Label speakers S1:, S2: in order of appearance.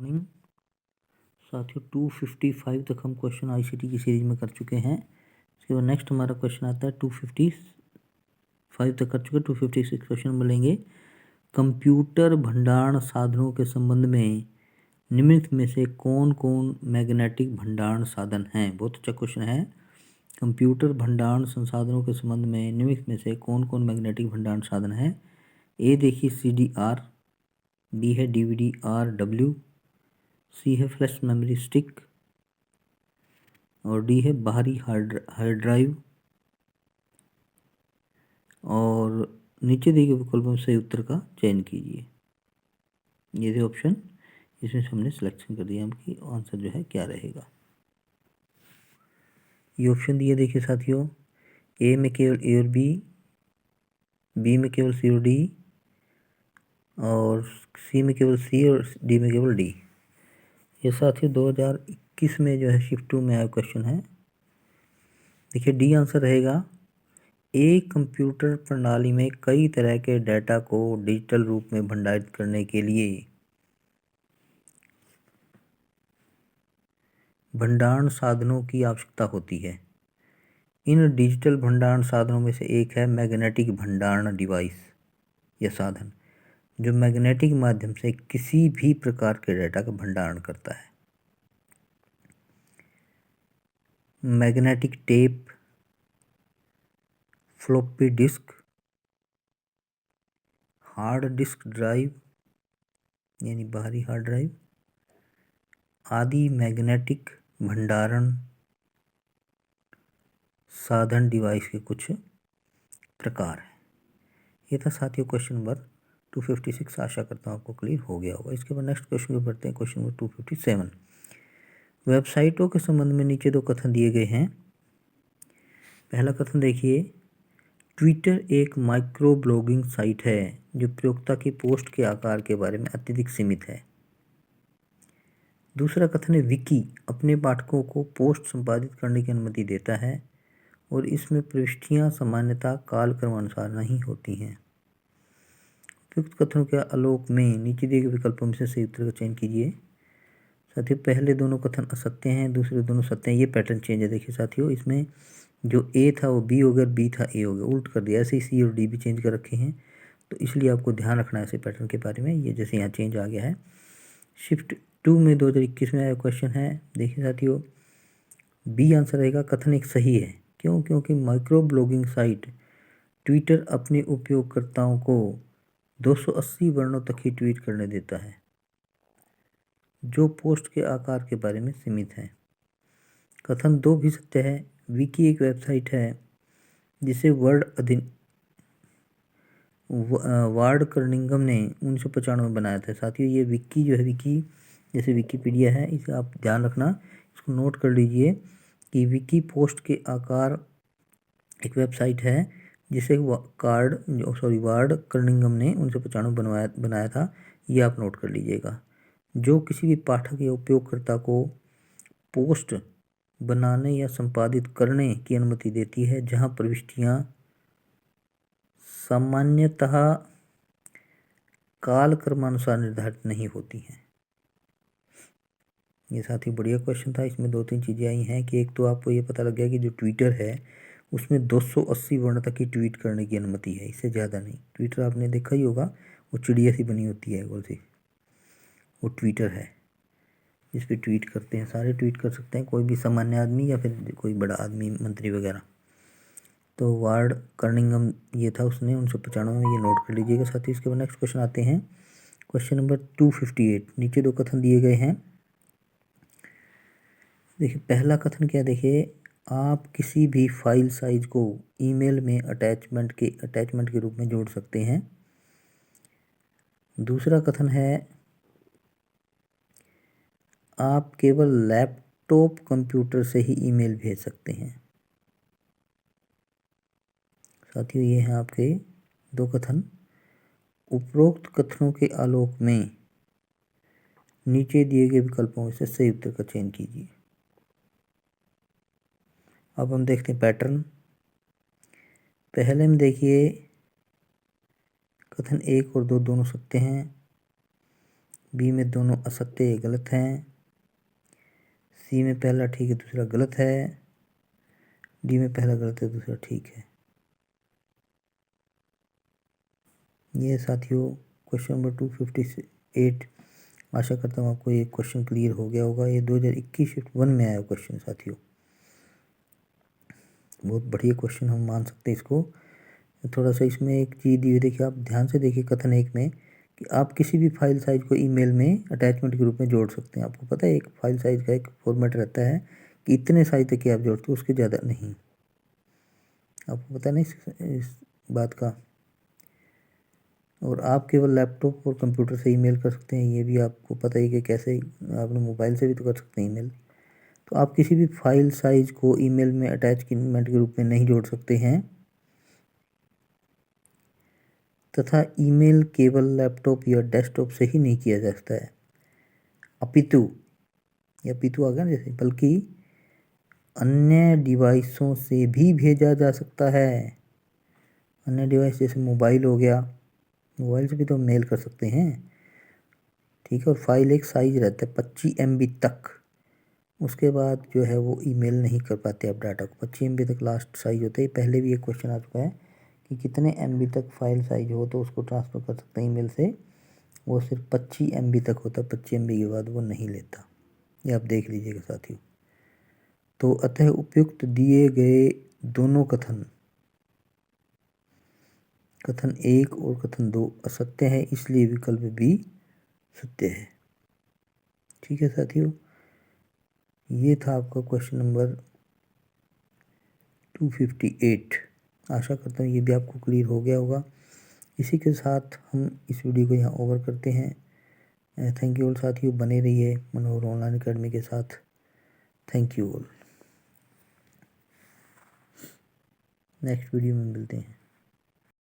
S1: Morning साथियों, 255 तक हम क्वेश्चन आईसीटी की सीरीज में कर चुके हैं। इसके बाद नेक्स्ट हमारा क्वेश्चन आता है 255 तक कर चुके, 256 क्वेश्चन मिलेंगे। कंप्यूटर भंडारण साधनों के संबंध में निम्नलिखित में से कौन कौन मैग्नेटिक भंडारण साधन हैं। बहुत अच्छा क्वेश्चन है। कंप्यूटर भंडारण संसाधनों के संबंध में निम्नलिखित में से कौन कौन मैग्नेटिक भंडारण साधन है। ए देखिए CDR, बी है DVD-R-W, सी है फ्लैश मेमोरी स्टिक और डी है बाहरी हार्ड ड्राइव। और नीचे दिए गए विकल्पों में सही उत्तर का चयन कीजिए। ये थे ऑप्शन, इसमें से हमने सिलेक्शन कर दिया कि आंसर जो है क्या रहेगा। ये ऑप्शन दिए देखिए साथियों, ए में केवल ए और बी में केवल सी और डी, और सी में केवल सी और डी में केवल डी। ये साथियों 2021 में जो है शिफ्ट 2 में आया क्वेश्चन है। देखिए डी आंसर रहेगा। एक कंप्यूटर प्रणाली में कई तरह के डेटा को डिजिटल रूप में भंडारित करने के लिए भंडारण साधनों की आवश्यकता होती है। इन डिजिटल भंडारण साधनों में से एक है मैग्नेटिक भंडारण डिवाइस या साधन, जो मैग्नेटिक माध्यम से किसी भी प्रकार के डेटा का भंडारण करता है। Magnetic tape, floppy disk, hard disk drive यानी बाहरी हार्ड ड्राइव आदि मैग्नेटिक भंडारण साधन डिवाइस के कुछ प्रकार हैं। ये था साथियों क्वेश्चन नंबर 256। आशा करता हूँ आपको क्लियर हो गया होगा। इसके बाद नेक्स्ट क्वेश्चन पे बढ़ते हैं, क्वेश्चन नंबर 257। वेबसाइटों के संबंध में नीचे दो कथन दिए गए हैं। पहला कथन देखिए, ट्विटर एक माइक्रो ब्लॉगिंग साइट है जो प्रयोक्ता की पोस्ट के आकार के बारे में अत्यधिक सीमित है। दूसरा कथन है, विकी अपने पाठकों को पोस्ट संपादित करने की अनुमति देता है और इसमें प्रविष्टियां सामान्यतः कालक्रमानुसार नहीं होती हैं। उपयुक्त कथनों के आलोक में नीचे दिए गए विकल्पों में से सही उत्तर का चयन कीजिए। साथियों पहले दोनों कथन असत्य हैं, दूसरे दोनों सत्य हैं। ये पैटर्न चेंज है। देखिए साथियों, इसमें जो ए था वो बी हो गया, बी था ए हो गया, उल्ट कर दिया। ऐसे ही सी और डी भी चेंज कर रखे हैं, तो इसलिए आपको ध्यान रखना है ऐसे पैटर्न के बारे में। ये जैसे यहाँ चेंज आ गया है। शिफ्ट 2 में 2021 में आया क्वेश्चन है। देखिए साथियों, बी आंसर रहेगा। कथन एक सही है। क्यों? क्योंकि माइक्रो ब्लॉगिंग साइट ट्विटर अपने उपयोगकर्ताओं को 280 वर्णों तक ही ट्वीट करने देता है, जो पोस्ट के आकार के बारे में सीमित है। कथन 2 भी सत्य है। विकी एक वेबसाइट है जिसे वार्ड कर्निंगम ने 1995 में बनाया था। साथियों ये विकी जो है, विकी जैसे विकीपीडिया है, इसे आप ध्यान रखना, इसको नोट कर लीजिए कि विकी पोस्ट के आकार एक वेबसाइट है जिसे वार्ड कर्निंगम ने 1995 बनाया था। ये आप नोट कर लीजिएगा। जो किसी भी पाठक या उपयोगकर्ता को पोस्ट बनाने या संपादित करने की अनुमति देती है, जहां प्रविष्टियां सामान्यतः कालक्रमानुसार निर्धारित नहीं होती हैं। ये साथ ही बढ़िया क्वेश्चन था। इसमें 2-3 चीज़ें आई हैं कि एक तो आपको ये पता लग गया कि जो ट्विटर है उसमें 280 वर्ण तक ही ट्वीट करने की अनुमति है, इससे ज़्यादा नहीं। ट्विटर आपने देखा ही होगा, वो चिड़िया सी बनी होती है गोल सी, वो ट्विटर है जिस पे ट्वीट करते हैं, सारे ट्वीट कर सकते हैं, कोई भी सामान्य आदमी या फिर कोई बड़ा आदमी, मंत्री वगैरह। तो वार्ड कर्निंगम ये था, उसने 1995 में, ये नोट कर लीजिएगा साथ ही। इसके बाद नेक्स्ट क्वेश्चन आते हैं, क्वेश्चन नंबर 258। नीचे दो कथन दिए गए हैं। देखिए पहला कथन क्या, देखिए आप किसी भी फाइल साइज को ईमेल में अटैचमेंट के रूप में जोड़ सकते हैं। दूसरा कथन है, आप केवल लैपटॉप कंप्यूटर से ही ईमेल भेज सकते हैं। साथियों ये हैं आपके दो कथन। उपरोक्त कथनों के आलोक में नीचे दिए गए विकल्पों से सही उत्तर का चयन कीजिए। अब हम देखते हैं पैटर्न। पहले में देखिए कथन 1 और 2 दोनों सत्य हैं। बी में दोनों असत्य या गलत हैं, सी में पहला ठीक है दूसरा गलत है, डी में पहला गलत है दूसरा ठीक है। ये साथियों क्वेश्चन नंबर 258। आशा करता हूँ आपको ये क्वेश्चन क्लियर हो गया होगा। ये 2021 शिफ्ट 1 में आया क्वेश्चन साथियों, बहुत बढ़िया क्वेश्चन हम मान सकते हैं इसको। थोड़ा सा इसमें एक चीज़ दी हुई देखिए, आप ध्यान से देखिए कथन एक में कि आप किसी भी फाइल साइज को ईमेल में अटैचमेंट के रूप में जोड़ सकते हैं। आपको पता है एक फाइल साइज का एक फॉर्मेट रहता है कि इतने साइज तक की आप जोड़ते हो, उसके ज़्यादा नहीं। आपको पता नहीं इस बात का। और आप केवल लैपटॉप और कंप्यूटर से ईमेल कर सकते हैं, ये भी आपको पता ही कि कैसे, आपने मोबाइल से भी तो कर सकते हैं ईमेल। तो आप किसी भी फाइल साइज को ईमेल में अटैचमेंट के रूप में नहीं जोड़ सकते हैं, तथा ईमेल केवल लैपटॉप या डेस्कटॉप से ही नहीं किया जा सकता है, अपितु, या पितु आ गया जैसे, बल्कि अन्य डिवाइसों से भी भेजा जा सकता है। अन्य डिवाइस जैसे मोबाइल हो गया, मोबाइल से भी तो मेल कर सकते हैं, ठीक है। और फाइल एक साइज रहता है 25 MB तक, उसके बाद जो है वो ईमेल नहीं कर पाते आप डाटा को। 25 MB तक लास्ट साइज होता है। पहले भी एक क्वेश्चन आ चुका है कि कितने MB तक फाइल साइज हो तो उसको ट्रांसफ़र कर सकते हैं ईमेल से, वो सिर्फ 25 MB तक होता है, 25 MB के बाद वो नहीं लेता। ये आप देख लीजिएगा साथियों। तो अतः उपयुक्त दिए गए दोनों कथन, कथन 1 और कथन 2 असत्य है, इसलिए विकल्प बी सत्य है। ठीक है साथियों, ये था आपका क्वेश्चन नंबर 258। आशा करता हूँ ये भी आपको क्लियर हो गया होगा। इसी के साथ हम इस वीडियो को यहाँ ओवर करते हैं। थैंक यू ऑल साथियों, बने रहिए मनोहर ऑनलाइन अकेडमी के साथ। Thank you all, next video में मिलते हैं।